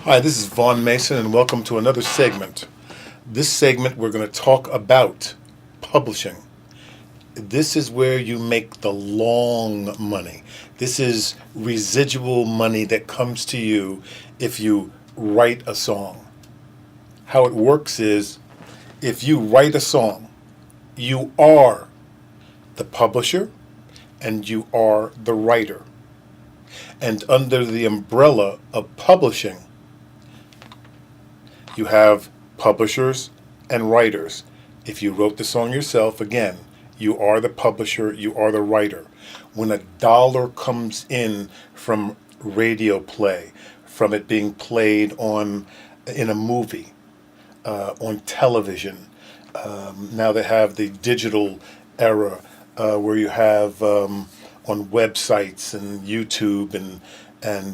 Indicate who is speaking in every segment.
Speaker 1: Hi, this is Vaughn Mason, and welcome to another segment. This segment, we're going to talk about publishing. This is where you make the long money. This is residual money that comes to you if you write a song. How it works is if you write a song, you are the publisher and you are the writer. And under the umbrella of publishing, you have publishers and writers. If you wrote the song yourself, again, you are the publisher, you are the writer. When a dollar comes in from radio play, from it being played in a movie, on television, now they have the digital era where you have on websites and YouTube and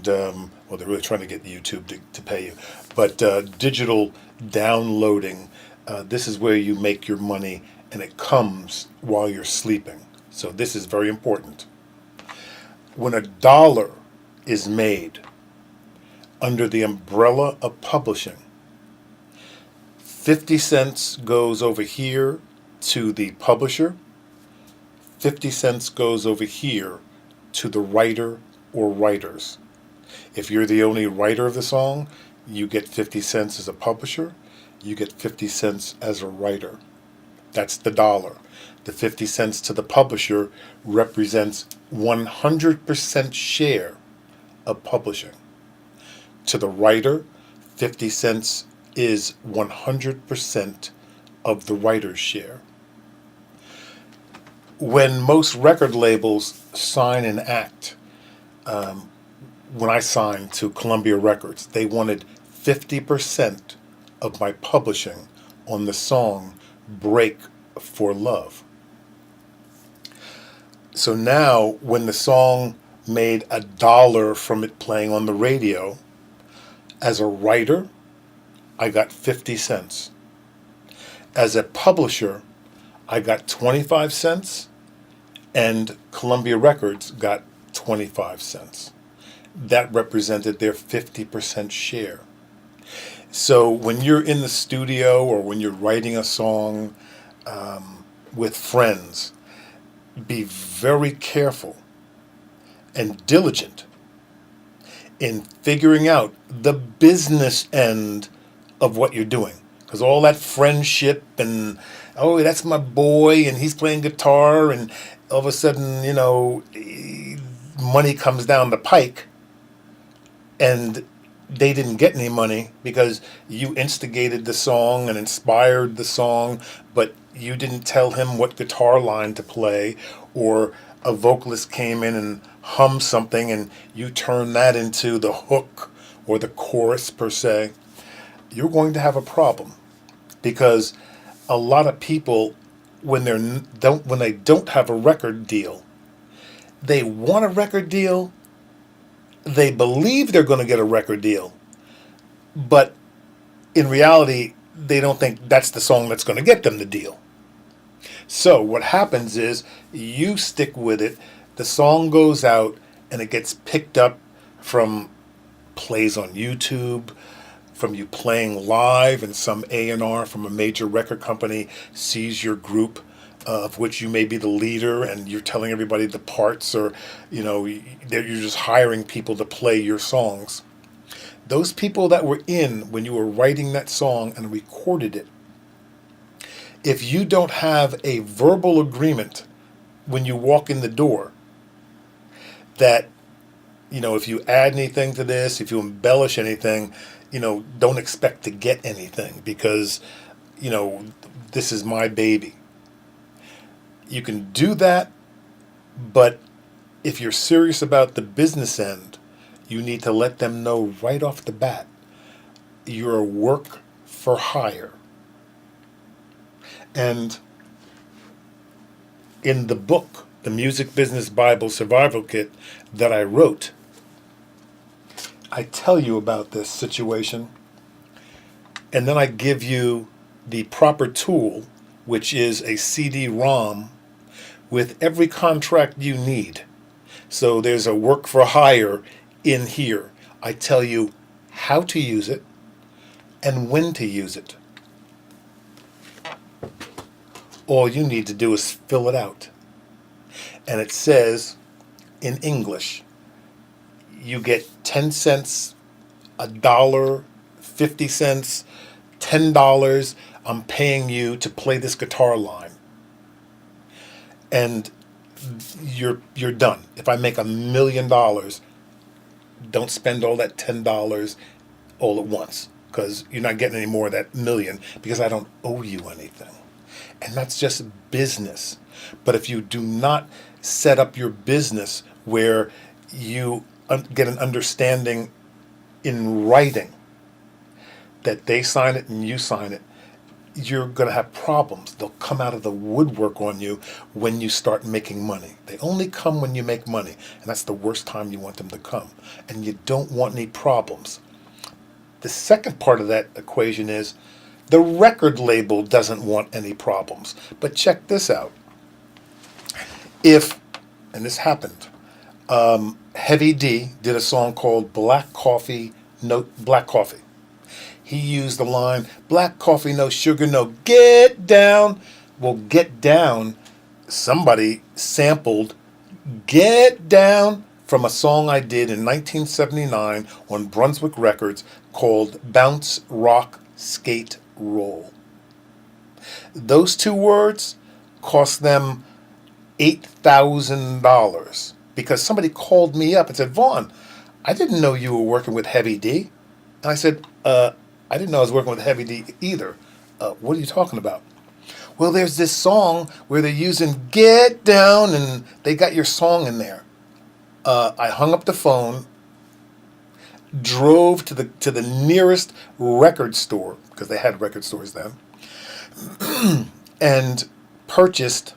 Speaker 1: well, they're really trying to get YouTube to pay you, but digital downloading. This is where you make your money, and it comes while you're sleeping. So this is very important. When a dollar is made under the umbrella of publishing, 50 cents goes over here to the publisher, 50 cents goes over here to the writer or writers. If you're the only writer of the song, you get 50 cents as a publisher, you get 50 cents as a writer. That's the dollar. The 50 cents to the publisher represents 100% share of publishing. To the writer, 50 cents is 100% of the writer's share. When most record labels sign an act, when I signed to Columbia Records, they wanted 50% of my publishing on the song Break for Love. So now, when the song made a dollar from it playing on the radio, as a writer, I got 50 cents. As a publisher, I got 25 cents, and Columbia Records got 25 cents. That represented their 50% share. So when you're in the studio or when you're writing a song with friends, be very careful and diligent in figuring out the business end of what you're doing. Because all that friendship and, oh, that's my boy and he's playing guitar, and all of a sudden, money comes down the pike and they didn't get any money because you instigated the song and inspired the song, but you didn't tell him what guitar line to play, or a vocalist came in and hummed something and you turned that into the hook or the chorus per se. You're going to have a problem, because a lot of people, when they don't have a record deal, they want a record deal. They believe they're going to get a record deal, but in reality, they don't think that's the song that's going to get them the deal. So what happens is you stick with it, the song goes out, and it gets picked up from plays on YouTube, from you playing live, and some A&R from a major record company sees your group, of which you may be the leader, and you're telling everybody the parts, or you're just hiring people to play your songs. Those people that were in when you were writing that song and recorded it, if you don't have a verbal agreement when you walk in the door that, if you add anything to this, if you embellish anything, don't expect to get anything, because this is my baby. You can do that, but if you're serious about the business end, you need to let them know right off the bat you're a work for hire. And in the book, the Music Business Bible Survival Kit that I wrote, I tell you about this situation, and then I give you the proper tool, which is a CD-ROM with every contract you need. So there's a work for hire in here. I tell you how to use it, and when to use it. All you need to do is fill it out. And it says in English, you get 10 cents, a dollar, 50 cents, $10. I'm paying you to play this guitar line. And you're done. If I make $1 million, don't spend all that $10 all at once, because you're not getting any more of that million, because I don't owe you anything. And that's just business. But if you do not set up your business where you get an understanding in writing that they sign it and you sign it, you're going to have problems. They'll come out of the woodwork on you when you start making money. They only come when you make money, and that's the worst time you want them to come. And you don't want any problems. The second part of that equation is the record label doesn't want any problems. But check this out. If, and this happened, Heavy D did a song called Black Coffee. He used the line, black coffee, no sugar, no get down. Well, get down, somebody sampled get down from a song I did in 1979 on Brunswick Records called Bounce, Rock, Skate, Roll. Those two words cost them $8,000 because somebody called me up and said, Vaughn, I didn't know you were working with Heavy D. And I said, I didn't know I was working with Heavy D either. What are you talking about? Well, there's this song where they're using Get Down, and they got your song in there. I hung up the phone, drove to the nearest record store, because they had record stores then, and purchased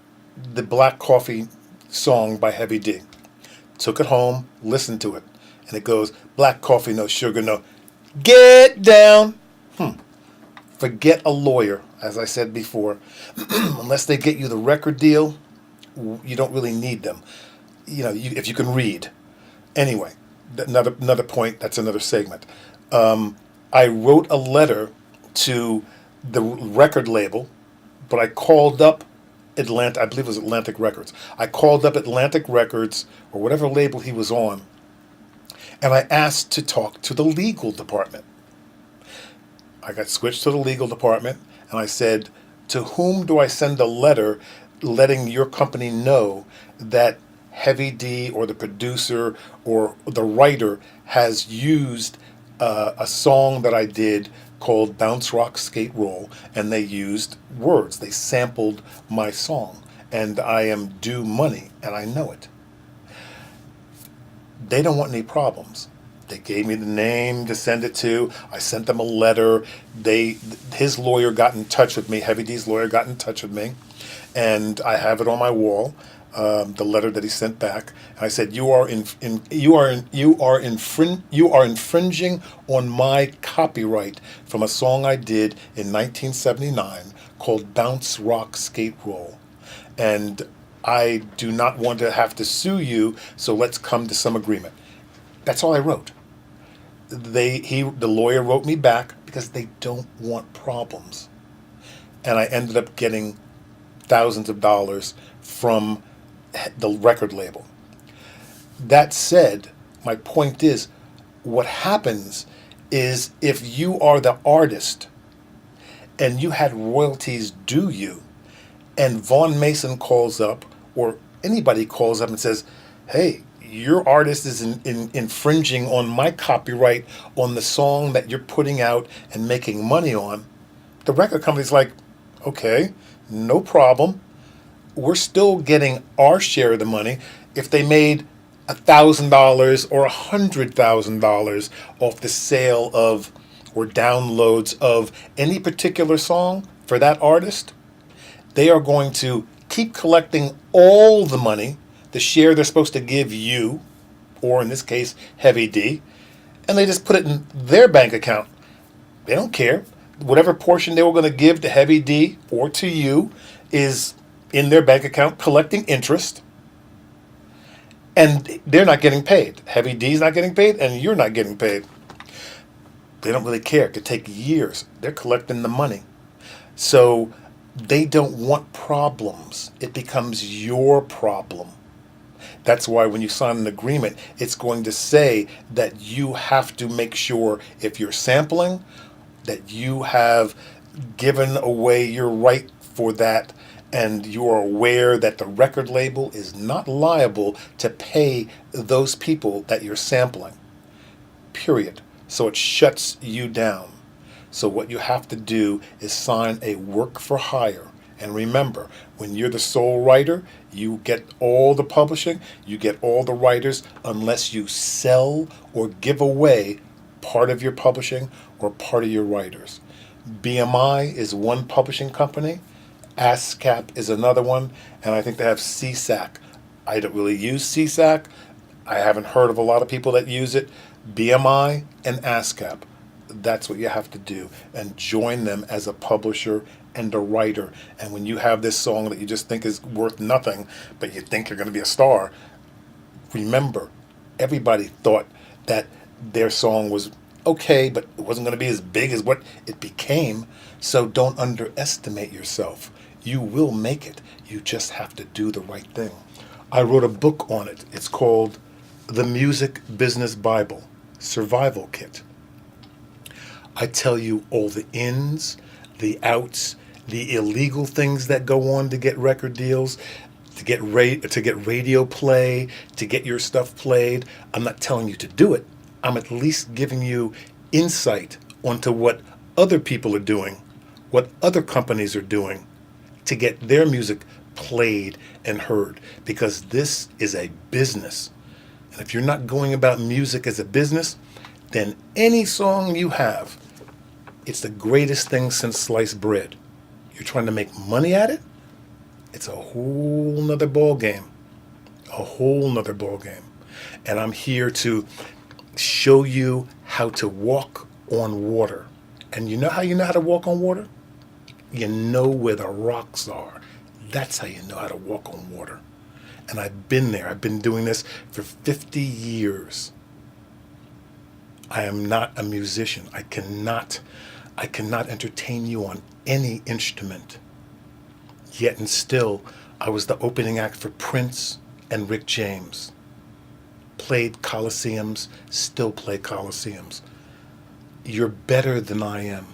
Speaker 1: the Black Coffee song by Heavy D. Took it home, listened to it, and it goes, black coffee, no sugar, no get down. Forget a lawyer, as I said before. Unless they get you the record deal, you don't really need them. If you can read. Anyway, another point, that's another segment. I wrote a letter to the record label, but I called up I believe it was Atlantic Records. I called up Atlantic Records, or whatever label he was on, and I asked to talk to the legal department. I got switched to the legal department, and I said, to whom do I send a letter letting your company know that Heavy D or the producer or the writer has used a song that I did called Bounce, Rock, Skate, Roll, and they used words. They sampled my song, and I am due money, and I know it. They don't want any problems. They gave me the name to send it to. I sent them a letter. His lawyer got in touch with me. Heavy D's lawyer got in touch with me, and I have it on my wall. The letter that he sent back. I said, you are infringing on my copyright from a song I did in 1979 called Bounce, Rock, Skate, Roll, and I do not want to have to sue you. So let's come to some agreement. That's all I wrote. The lawyer wrote me back because they don't want problems, and I ended up getting thousands of dollars from the record label. That said, my point is, what happens is if you are the artist and you had royalties due you, and Vaughn Mason calls up, or anybody calls up and says, hey, your artist is infringing on my copyright on the song that you're putting out and making money on, the record company's like, okay, no problem. We're still getting our share of the money. If they made $1,000 or $100,000 off the sale of or downloads of any particular song for that artist, they are going to keep collecting all the money, the share they're supposed to give you, or in this case, Heavy D, and they just put it in their bank account. They don't care. Whatever portion they were going to give to Heavy D or to you is in their bank account collecting interest, and they're not getting paid. Heavy D's not getting paid, and you're not getting paid. They don't really care. It could take years. They're collecting the money. So they don't want problems. It becomes your problem. That's why when you sign an agreement, it's going to say that you have to make sure if you're sampling, that you have given away your right for that, and you are aware that the record label is not liable to pay those people that you're sampling. Period. So it shuts you down. So what you have to do is sign a work for hire. And remember, when you're the sole writer, you get all the publishing, you get all the writers, unless you sell or give away part of your publishing or part of your writers. BMI is one publishing company, ASCAP is another one, and I think they have CSAC. I don't really use CSAC. I haven't heard of a lot of people that use it. BMI and ASCAP. That's what you have to do, and join them as a publisher and a writer. And when you have this song that you just think is worth nothing, but you think you're going to be a star, remember, everybody thought that their song was okay, but it wasn't going to be as big as what it became. So don't underestimate yourself. You will make it. You just have to do the right thing. I wrote a book on it. It's called The Music Business Bible, Survival Kit. I tell you all the ins, the outs, the illegal things that go on to get record deals, to get radio play, to get your stuff played. I'm not telling you to do it. I'm at least giving you insight onto what other people are doing, what other companies are doing to get their music played and heard, because this is a business. And if you're not going about music as a business, then any song you have, it's the greatest thing since sliced bread. You're trying to make money at it, it's a whole nother ball game. A whole nother ball game. And I'm here to show you how to walk on water. And you know how to walk on water? You know where the rocks are. That's how you know how to walk on water. And I've been there. I've been doing this for 50 years. I am not a musician. I cannot entertain you on any instrument. Yet and still, I was the opening act for Prince and Rick James. Played Coliseums, still play Coliseums. You're better than I am.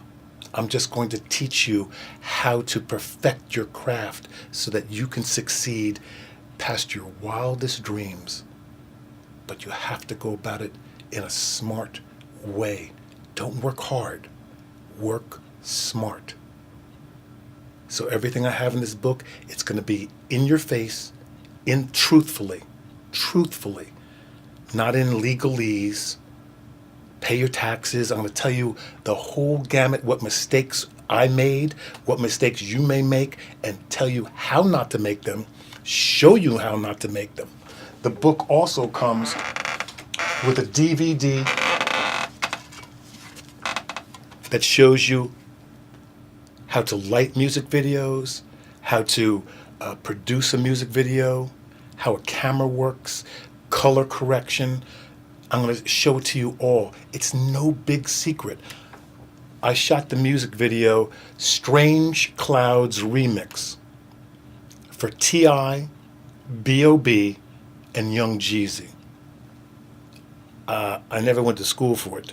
Speaker 1: I'm just going to teach you how to perfect your craft so that you can succeed past your wildest dreams. But you have to go about it in a smart way. Don't work hard. Work smart. So everything I have in this book, it's going to be in your face, truthfully, not in legalese. Pay your taxes. I'm going to tell you the whole gamut, what mistakes I made, what mistakes you may make, and tell you how not to make them, show you how not to make them. The book also comes with a DVD that shows you how to light music videos, how to produce a music video, how a camera works, color correction. I'm going to show it to you all. It's no big secret. I shot the music video Strange Clouds Remix for T.I., B.O.B., and Young Jeezy. I never went to school for it.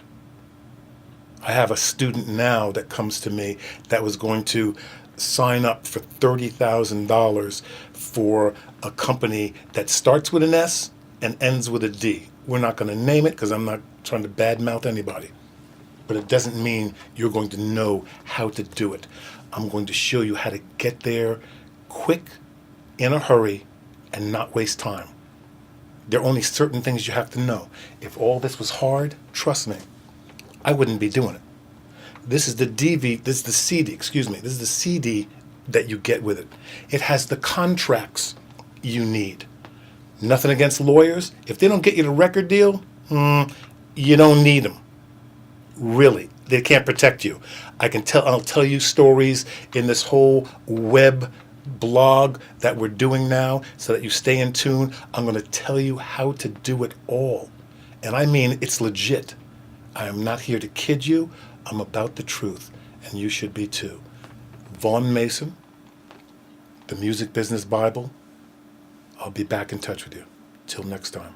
Speaker 1: I have a student now that comes to me that was going to sign up for $30,000 for a company that starts with an S and ends with a D. We're not going to name it because I'm not trying to badmouth anybody. But it doesn't mean you're going to know how to do it. I'm going to show you how to get there quick, in a hurry, and not waste time. There are only certain things you have to know. If all this was hard, trust me, I wouldn't be doing it. This is the CD that you get with it. It has the contracts you need. Nothing against lawyers. If they don't get you the record deal, you don't need them. Really, they can't protect you. I'll tell you stories in this whole web blog that we're doing now so that you stay in tune. I'm going to tell you how to do it all. And I mean, it's legit. I am not here to kid you. I'm about the truth, and you should be too. Vaughn Mason, the Music Business Bible. I'll be back in touch with you. Till next time.